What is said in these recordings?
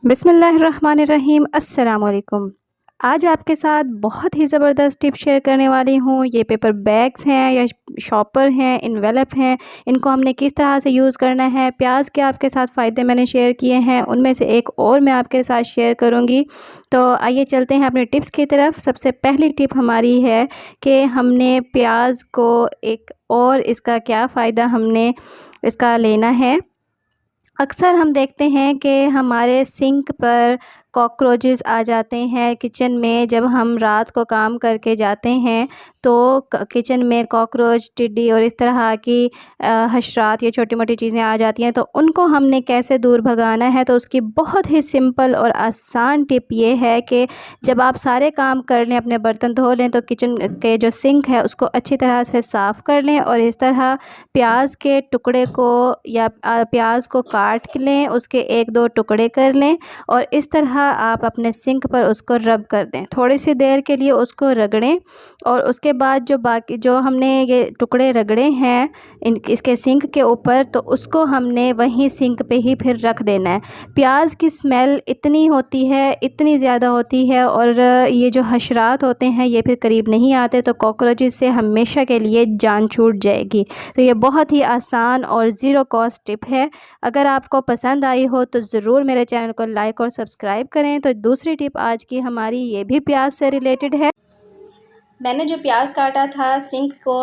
बिस्मिल्लाहिर्रहमानिर्रहीम अस्सलाम वालेकुम। आज आपके साथ बहुत ही ज़बरदस्त टिप शेयर करने वाली हूँ। ये पेपर बैग्स हैं या शॉपर हैं, इन्वेलप हैं, इनको हमने किस तरह से यूज़ करना है। प्याज के आपके साथ फ़ायदे मैंने शेयर किए हैं, उनमें से एक और मैं आपके साथ शेयर करूँगी। तो आइए चलते हैं अपने टिप्स की तरफ। सबसे पहली टिप हमारी है कि हमने प्याज को एक और इसका क्या फ़ायदा हमने इसका लेना है। अक्सर हम देखते हैं कि हमारे सिंक पर कॉकरोचेस आ जाते हैं किचन में। जब हम रात को काम करके जाते हैं तो किचन में कॉकरोच, टिड्डी और इस तरह की हशरात या छोटी मोटी चीज़ें आ जाती हैं, तो उनको हमने कैसे दूर भगाना है। तो उसकी बहुत ही सिंपल और आसान टिप ये है कि जब आप सारे काम कर लें, अपने बर्तन धो लें, तो किचन के जो सिंक है उसको अच्छी तरह से साफ़ कर लें और इस तरह प्याज के टुकड़े को या प्याज को काट लें, उसके 1-2 टुकड़े कर लें और इस तरह आप अपने सिंक पर उसको रब कर दें। थोड़ी सी देर के लिए उसको रगड़ें और उसके बाद जो हमने ये टुकड़े रगड़े हैं इसके सिंक के ऊपर, तो उसको हमने वहीं सिंक पे ही फिर रख देना है। प्याज की स्मेल इतनी होती है, इतनी ज़्यादा होती है और ये जो हशरात होते हैं ये फिर करीब नहीं आते, तो कॉकरोचेस से हमेशा के लिए जान छूट जाएगी। तो ये बहुत ही आसान और ज़ीरो कॉस्ट टिप है। अगर आपको पसंद आई हो तो ज़रूर मेरे चैनल को लाइक और सब्सक्राइब करें। तो दूसरी टिप आज की हमारी ये भी प्याज से रिलेटेड है। मैंने जो प्याज काटा था सिंक को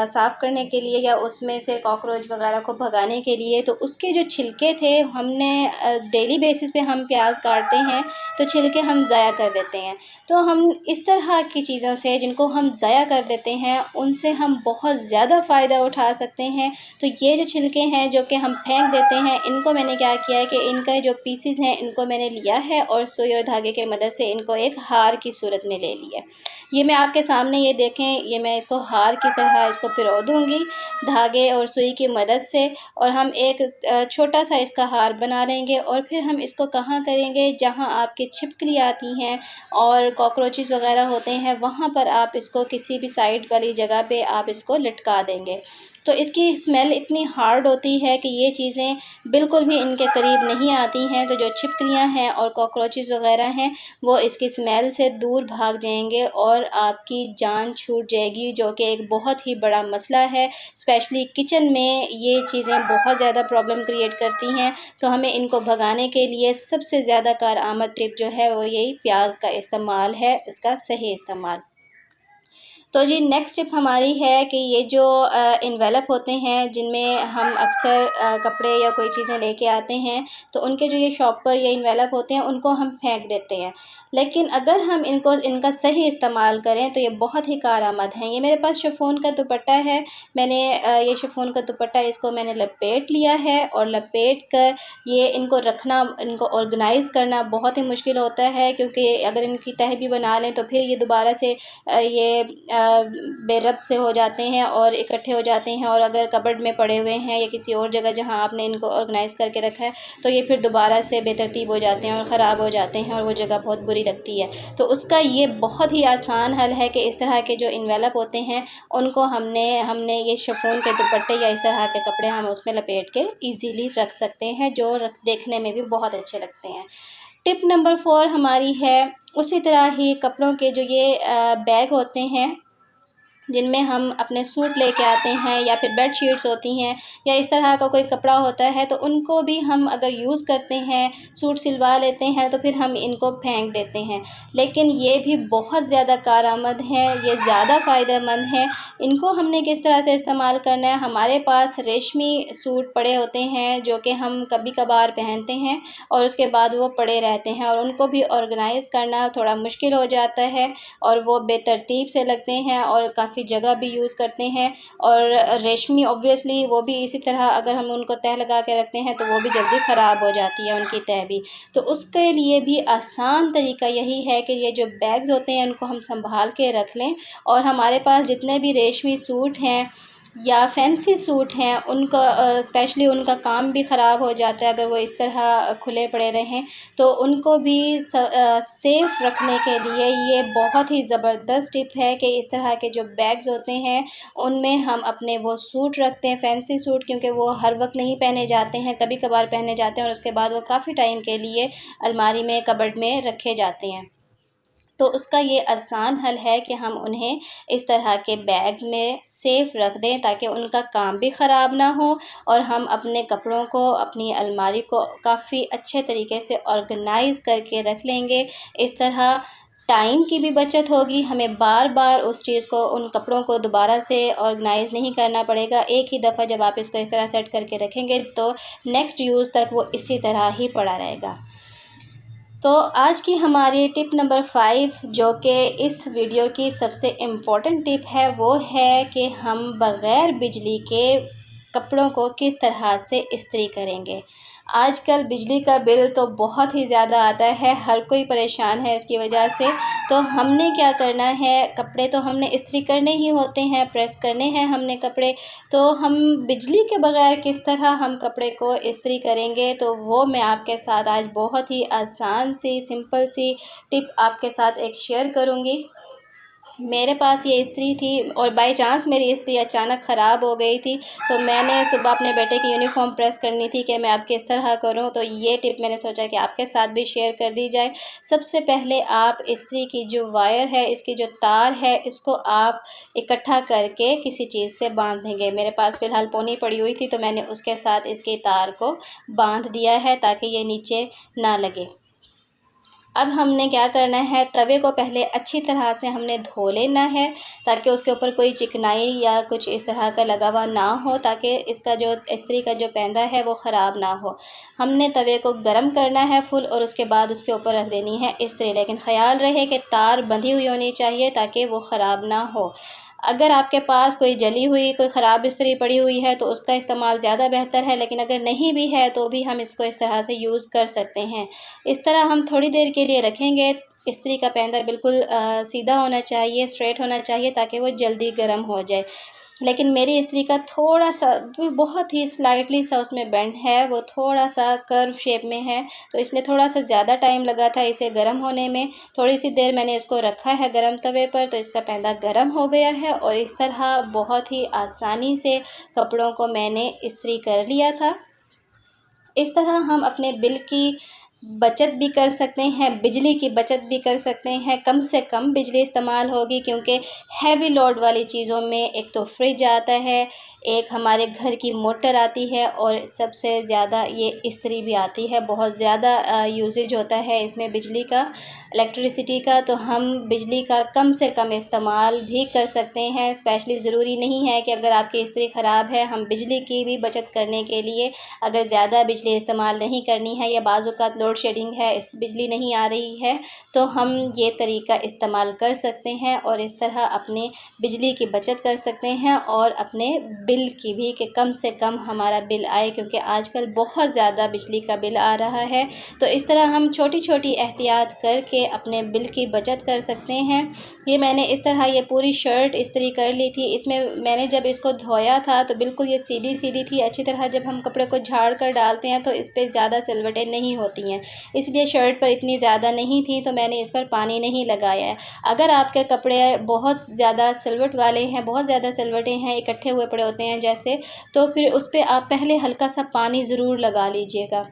साफ़ करने के लिए या उसमें से कॉकरोच वगैरह को भगाने के लिए, तो उसके जो छिलके थे, हमने डेली बेसिस पे हम प्याज काटते हैं तो छिलके हम ज़ाया कर देते हैं। तो हम इस तरह की चीज़ों से जिनको हम ज़ाया कर देते हैं उनसे हम बहुत ज़्यादा फ़ायदा उठा सकते हैं। तो ये जो छिलके हैं जो कि हम फेंक देते हैं, इनको मैंने क्या किया है कि इनका जो पीसेस हैं इनको मैंने लिया है और सुई और धागे की मदद से इनको एक हार की सूरत में ले लिया। ये मैं आपके सामने ये देखें, ये मैं इसको हार की तरह इसको पिरो दूँगी धागे और सुई की मदद से और हम एक छोटा सा इसका हार बना लेंगे और फिर हम इसको कहाँ करेंगे, जहाँ आपकी छिपकली आती हैं और कॉकरोचेस वगैरह होते हैं, वहाँ पर आप इसको किसी भी साइड वाली जगह पे आप इसको लटका देंगे। तो इसकी स्मेल इतनी हार्ड होती है कि ये चीज़ें बिल्कुल भी इनके करीब नहीं आती हैं। तो जो छिपकलियाँ हैं और कॉकरोचेस वगैरह हैं वो इसकी स्मेल से दूर भाग जाएंगे और आपकी जान छूट जाएगी, जो कि एक बहुत ही बड़ा मसला है। स्पेशली किचन में ये चीज़ें बहुत ज़्यादा प्रॉब्लम क्रिएट करती हैं। तो हमें इनको भगाने के लिए सबसे ज़्यादा कारआमद टिप जो है वो यही प्याज का इस्तेमाल है, इसका सही इस्तेमाल। तो जी नेक्स्ट टिप हमारी है कि ये जो इन्वेलप होते हैं जिनमें हम अक्सर कपड़े या कोई चीज़ें लेके आते हैं, तो उनके जो ये शॉपर या इन्वेलप होते हैं उनको हम फेंक देते हैं। लेकिन अगर हम इनका सही इस्तेमाल करें तो ये बहुत ही कारआमद हैं। ये मेरे पास शिफॉन का दुपट्टा है। मैंने ये शिफॉन का दुपट्टा इसको मैंने लपेट लिया है और लपेट कर ये इनको रखना, इनको ऑर्गेनाइज़ करना बहुत ही मुश्किल होता है, क्योंकि अगर इनकी तह भी बना लें तो फिर ये दोबारा से ये बेरब्त से हो जाते हैं और इकट्ठे हो जाते हैं, और अगर कबर्ड में पड़े हुए हैं या किसी और जगह जहां आपने इनको ऑर्गेनाइज़ करके रखा है तो ये फिर दोबारा से बेतरतीब हो जाते हैं और ख़राब हो जाते हैं और वो जगह बहुत बुरी लगती है। तो उसका ये बहुत ही आसान हल है कि इस तरह के जो इन्वेलप होते हैं उनको हमने ये शिफॉन के दुपट्टे या इस तरह के कपड़े हम उसमें लपेट के ईज़िली रख सकते हैं, जो देखने में भी बहुत अच्छे लगते हैं। टिप नंबर 4 हमारी है उसी तरह ही कपड़ों के जो ये बैग होते हैं जिनमें हम अपने सूट लेके आते हैं या फिर बेड शीट्स होती हैं या इस तरह का कोई कपड़ा होता है, तो उनको भी हम अगर यूज़ करते हैं, सूट सिलवा लेते हैं तो फिर हम इनको फेंक देते हैं। लेकिन ये भी बहुत ज़्यादा कारआमद हैं, ये ज़्यादा फ़ायदेमंद हैं। इनको हमने किस तरह से इस्तेमाल करना है, हमारे पास रेशमी सूट पड़े होते हैं जो कि हम कभी कभार पहनते हैं और उसके बाद वो पड़े रहते हैं और उनको भी ऑर्गेनाइज़ करना थोड़ा मुश्किल हो जाता है और वो बेतरतीब से लगते हैं और काफ़ी जगह भी यूज़ करते हैं। और रेशमी ऑब्वियसली वो भी इसी तरह अगर हम उनको तह लगा के रखते हैं तो वो भी जल्दी ख़राब हो जाती है उनकी तह भी। तो उसके लिए भी आसान तरीका यही है कि ये जो बैग्स होते हैं उनको हम संभाल के रख लें और हमारे पास जितने भी रेशमी सूट हैं या फैंसी सूट हैं उनका स्पेशली उनका काम भी ख़राब हो जाता है अगर वो इस तरह खुले पड़े रहें, तो उनको भी सेफ़ रखने के लिए ये बहुत ही ज़बरदस्त टिप है कि इस तरह के जो बैग्स होते हैं उनमें हम अपने वो सूट रखते हैं, फैंसी सूट, क्योंकि वो हर वक्त नहीं पहने जाते हैं, कभी कभार पहने जाते हैं और उसके बाद वो काफ़ी टाइम के लिए अलमारी में, कबर्ड में रखे जाते हैं। तो उसका ये आसान हल है कि हम उन्हें इस तरह के बैग्स में सेफ़ रख दें ताकि उनका काम भी ख़राब ना हो और हम अपने कपड़ों को, अपनी अलमारी को काफ़ी अच्छे तरीके से ऑर्गेनाइज़ करके रख लेंगे। इस तरह टाइम की भी बचत होगी, हमें बार बार उस चीज़ को, उन कपड़ों को दोबारा से ऑर्गेनाइज़ नहीं करना पड़ेगा। एक ही दफ़ा जब आप इसको इस तरह सेट करके रखेंगे तो नेक्स्ट यूज़ तक वो इसी तरह ही पड़ा रहेगा। तो आज की हमारी टिप नंबर 5 जो कि इस वीडियो की सबसे इम्पोर्टेंट टिप है, वो है कि हम बग़ैर बिजली के कपड़ों को किस तरह से इस्त्री करेंगे। आजकल बिजली का बिल तो बहुत ही ज़्यादा आता है, हर कोई परेशान है इसकी वजह से। तो हमने क्या करना है, कपड़े तो हमने इस्त्री करने ही होते हैं, प्रेस करने हैं हमने कपड़े, तो हम बिजली के बग़ैर किस तरह हम कपड़े को इस्त्री करेंगे, तो वो मैं आपके साथ आज बहुत ही आसान सी, सिंपल सी टिप आपके साथ एक शेयर करूँगी। मेरे पास ये इस्त्री थी और बाय चांस मेरी इस्त्री अचानक ख़राब हो गई थी, तो मैंने सुबह अपने बेटे की यूनिफ़ॉर्म प्रेस करनी थी कि मैं अब किस तरह करूं, तो ये टिप मैंने सोचा कि आपके साथ भी शेयर कर दी जाए। सबसे पहले आप इस्त्री की जो वायर है, इसकी जो तार है, इसको आप इकट्ठा करके किसी चीज़ से बांध देंगे। मेरे पास फ़िलहाल पोनी पड़ी हुई थी तो मैंने उसके साथ इसकी तार को बांध दिया है ताकि ये नीचे ना लगे। अब हमने क्या करना है, तवे को पहले अच्छी तरह से हमने धो लेना है ताकि उसके ऊपर कोई चिकनाई या कुछ इस तरह का लगा हुआ ना हो, ताकि इसका जो इस्त्री का जो पैंदा है वो ख़राब ना हो। हमने तवे को गरम करना है फुल और उसके बाद उसके ऊपर रख देनी है इस्त्री, लेकिन ख़याल रहे कि तार बंधी हुई होनी चाहिए ताकि वो ख़राब ना हो। अगर आपके पास कोई जली हुई, कोई ख़राब इस्त्री पड़ी हुई है तो उसका इस्तेमाल ज़्यादा बेहतर है, लेकिन अगर नहीं भी है तो भी हम इसको इस तरह से यूज़ कर सकते हैं। इस तरह हम थोड़ी देर के लिए रखेंगे। इस्त्री का पैंदा बिल्कुल सीधा होना चाहिए, स्ट्रेट होना चाहिए ताकि वो जल्दी गर्म हो जाए। लेकिन मेरी इस्त्री का थोड़ा-सा, बहुत ही स्लाइटली सा उसमें बेंड है, वो थोड़ा-सा कर्व शेप में है, तो इसलिए थोड़ा-सा ज़्यादा टाइम लगा था इसे गर्म होने में। थोड़ी-सी देर मैंने इसको रखा है गर्म तवे पर, तो इसका पैंदा गर्म हो गया है और इस तरह बहुत ही आसानी से कपड़ों को मैंने इस्त्री कर लिया था। इस तरह हम अपने बिल की बचत भी कर सकते हैं, बिजली की बचत भी कर सकते हैं, कम से कम बिजली इस्तेमाल होगी, क्योंकि हैवी लोड वाली चीज़ों में एक तो फ्रिज आता है, एक हमारे घर की मोटर आती है और सबसे ज़्यादा ये इस्त्री भी आती है। बहुत ज़्यादा यूसेज होता है इसमें बिजली का, इलेक्ट्रिसिटी का, तो हम बिजली का कम से कम इस्तेमाल भी कर सकते हैं। स्पेशली ज़रूरी नहीं है कि अगर आपकी इस्त्री ख़राब है, हम बिजली की भी बचत करने के लिए अगर ज़्यादा बिजली इस्तेमाल नहीं करनी है या बाज़ औक़ात लोड शेडिंग है, इस बिजली नहीं आ रही है, तो हम ये तरीका इस्तेमाल कर सकते हैं और इस तरह अपने बिजली की बचत कर सकते हैं और अपने बिल की भी, कि कम से कम हमारा बिल आए, क्योंकि आजकल बहुत ज़्यादा बिजली का बिल आ रहा है। तो इस तरह हम छोटी छोटी एहतियात करके अपने बिल की बचत कर सकते हैं। ये मैंने इस तरह ये पूरी शर्ट इस्त्री कर ली थी। इसमें मैंने जब इसको धोया था तो बिल्कुल ये सीधी सीधी थी अच्छी तरह। जब हम कपड़े को झाड़ कर डालते हैं तो इस पर ज़्यादा सिलवटें नहीं होती हैं, इसलिए शर्ट पर इतनी ज़्यादा नहीं थी, तो मैंने इस पर पानी नहीं लगाया है। अगर आपके कपड़े बहुत ज़्यादा सिलवट वाले हैं, बहुत ज़्यादा सिलवटें हैं, इकट्ठे हुए पड़े होते हैं जैसे, तो फिर उस पर आप पहले हल्का सा पानी ज़रूर लगा लीजिएगा।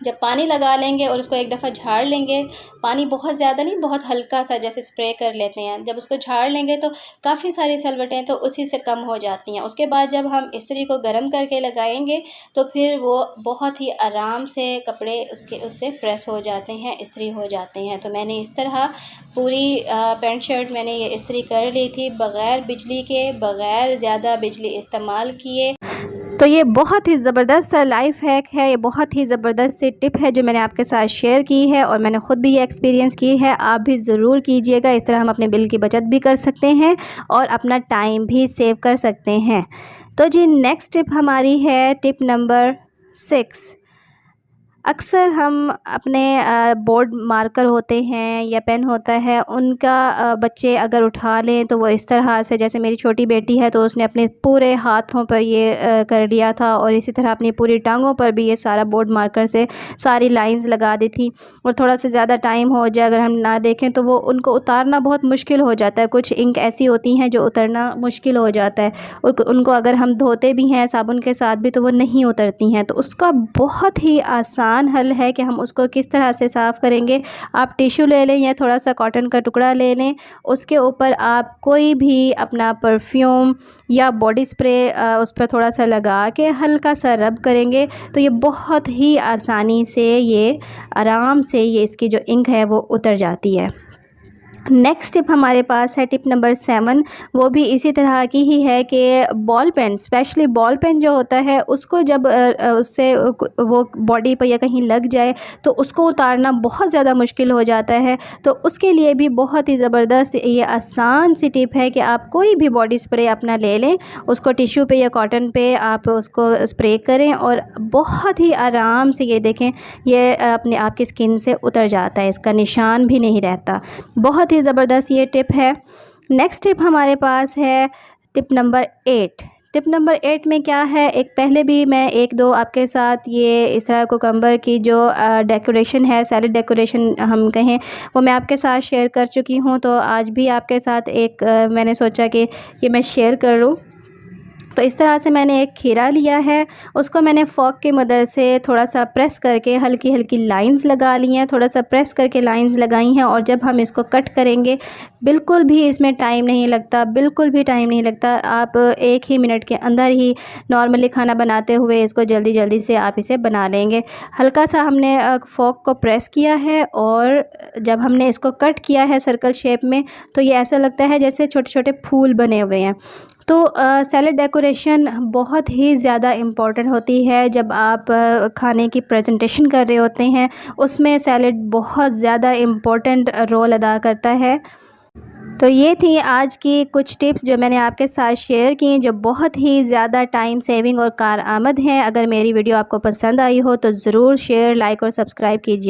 जब पानी लगा लेंगे और उसको एक दफ़ा झाड़ लेंगे, पानी बहुत ज़्यादा नहीं, बहुत हल्का सा जैसे स्प्रे कर लेते हैं, जब उसको झाड़ लेंगे तो काफ़ी सारी सलवटें तो उसी से कम हो जाती हैं। उसके बाद जब हम इस्त्री को गर्म करके लगाएंगे तो फिर वो बहुत ही आराम से कपड़े उससे प्रेस हो जाते हैं, इस्त्री हो जाते हैं। तो मैंने इस तरह पूरी पैंट शर्ट मैंने ये इस्त्री कर ली थी बग़ैर बिजली के, बग़ैर ज़्यादा बिजली इस्तेमाल किए। तो ये बहुत ही ज़बरदस्त सा लाइफ हैक है, ये बहुत ही ज़बरदस्त सी टिप है जो मैंने आपके साथ शेयर की है और मैंने ख़ुद भी ये एक्सपीरियंस की है। आप भी ज़रूर कीजिएगा, इस तरह हम अपने बिल की बचत भी कर सकते हैं और अपना टाइम भी सेव कर सकते हैं। तो जी नेक्स्ट टिप हमारी है टिप नंबर 6। अक्सर हम अपने बोर्ड मार्कर होते हैं या पेन होता है, उनका बच्चे अगर उठा लें तो वो इस तरह से, जैसे मेरी छोटी बेटी है तो उसने अपने पूरे हाथों पर ये कर लिया था, और इसी तरह अपनी पूरी टांगों पर भी ये सारा बोर्ड मार्कर से सारी लाइंस लगा दी थी। और थोड़ा सा ज़्यादा टाइम हो जाए अगर हम ना देखें तो वो उनको उतारना बहुत मुश्किल हो जाता है। कुछ इंक ऐसी होती हैं जो उतरना मुश्किल हो जाता है, और उनको अगर हम धोते भी हैं साबुन के साथ भी तो वो नहीं उतरती हैं। तो उसका बहुत ही आसान हल है कि हम उसको किस तरह से साफ़ करेंगे। आप टिश्यू ले लें या थोड़ा सा कॉटन का टुकड़ा ले लें, उसके ऊपर आप कोई भी अपना परफ्यूम या बॉडी स्प्रे उस पर थोड़ा सा लगा के हल्का सा रब करेंगे तो ये बहुत ही आसानी से, ये आराम से ये इसकी जो इंक है वो उतर जाती है। नेक्स्ट टिप हमारे पास है टिप नंबर 7। वो भी इसी तरह की ही है कि ball pen, specially ball pen जो होता है उसको जब उससे वो बॉडी पर या कहीं लग जाए तो उसको उतारना बहुत ज़्यादा मुश्किल हो जाता है। तो उसके लिए भी बहुत ही ज़बरदस्त ये आसान सी टिप है कि आप कोई भी बॉडी स्प्रे अपना ले लें, उसको टिश्यू पे या कॉटन पे आप उसको स्प्रे करें और बहुत ही आराम से ये देखें ये अपने आपकी स्किन से उतर जाता है, इसका निशान भी नहीं रहता। बहुत ही ज़बरदस्त ये टिप है। नेक्स्ट टिप हमारे पास है टिप नंबर 8। टिप नंबर 8 में क्या है, एक पहले भी मैं 1-2 आपके साथ ये इसराइल कुकम्बर की जो डेकोरेशन है, सैलेड डेकोरेशन हम कहें, वो मैं आपके साथ शेयर कर चुकी हूँ। तो आज भी आपके साथ एक मैंने सोचा कि ये मैं शेयर कर लूँ। तो इस तरह से मैंने एक खीरा लिया है, उसको मैंने फ़ोर्क की मदद से थोड़ा सा प्रेस करके हल्की हल्की लाइंस लगा ली हैं, थोड़ा सा प्रेस करके लाइंस लगाई हैं। और जब हम इसको कट करेंगे बिल्कुल भी इसमें टाइम नहीं लगता, बिल्कुल भी टाइम नहीं लगता। आप 1 ही मिनट के अंदर ही नॉर्मली खाना बनाते हुए इसको जल्दी जल्दी से आप इसे बना लेंगे। हल्का सा हमने फ़ोर्क को प्रेस किया है और जब हमने इसको कट किया है सर्कल शेप में तो ये ऐसा लगता है जैसे छोटे छोटे फूल बने हुए हैं। तो सैलेड डेकोरेशन बहुत ही ज़्यादा इम्पॉर्टेंट होती है जब आप खाने की प्रेजेंटेशन कर रहे होते हैं, उसमें सैलेड बहुत ज़्यादा इम्पॉर्टेंट रोल अदा करता है। तो ये थी आज की कुछ टिप्स जो मैंने आपके साथ शेयर की, जो बहुत ही ज़्यादा टाइम सेविंग और कारआमद हैं। अगर मेरी वीडियो आपको पसंद आई हो तो ज़रूर शेयर, लाइक और सब्सक्राइब कीजिए।